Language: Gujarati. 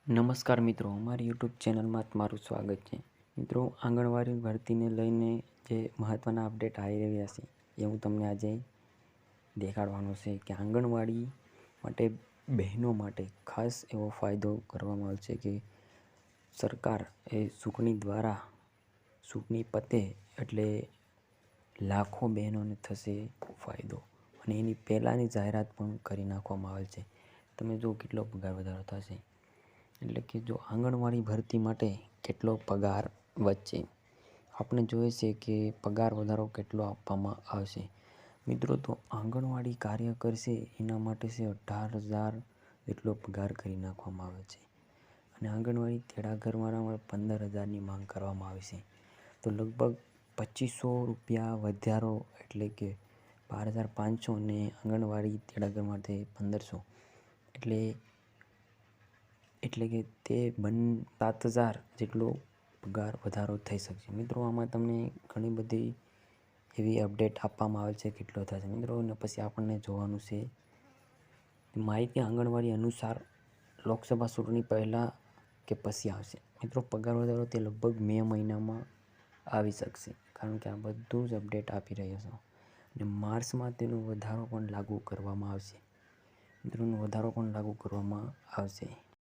નમસ્કાર મિત્રો, અમારી યુટ્યુબ ચેનલમાં તમારું સ્વાગત છે. મિત્રો, આંગણવાડી ભરતીને લઈને જે મહત્ત્વના અપડેટ આવી રહ્યા છે એ હું તમને આજે દેખાડવાનો છે કે આંગણવાડી માટે બહેનો માટે ખાસ એવો ફાયદો કરવામાં આવશે કે સરકાર એ ચૂંટણી દ્વારા ચૂંટણી પતે એટલે લાખો બહેનોને થશે ફાયદો અને એની પહેલાંની જાહેરાત પણ કરી નાખવામાં આવે છે. તમે જો કેટલો પગાર વધારો થશે, એટલે કે જો આંગણવાડી ભરતી માટે કેટલો પગાર વચ્ચે આપણે જોઈએ છે કે પગાર વધારો કેટલો આપવામાં આવશે. મિત્રો, તો આંગણવાડી કાર્ય કરશે એના માટે છે 18,000 જેટલો પગાર કરી નાખવામાં આવે છે અને આંગણવાડી તેડાગરવાળા 15,000ની માંગ કરવામાં આવે છે. તો લગભગ 2,500 રૂપિયા વધારો, એટલે કે 12,500 અને આંગણવાડી તેડાગર માટે 1,500, એટલે કે તે 7,000 જેટલો પગાર વધારો થઈ શકશે. મિત્રો, આમાં તમને ઘણી બધી એવી અપડેટ આપવામાં આવે છે કેટલો થશે. મિત્રો, અને પછી આપણને જોવાનું છે માહિતી આંગણવાડી અનુસાર લોકસભા ચૂંટણી પહેલાં કે પછી આવશે. મિત્રો, પગાર વધારો તે લગભગ મે મહિનામાં આવી શકશે, કારણ કે આ બધું જ અપડેટ આપી રહ્યો છું અને માર્ચમાં તેનો વધારો પણ લાગુ કરવામાં આવશે. મિત્રોનો વધારો પણ લાગુ કરવામાં આવશે.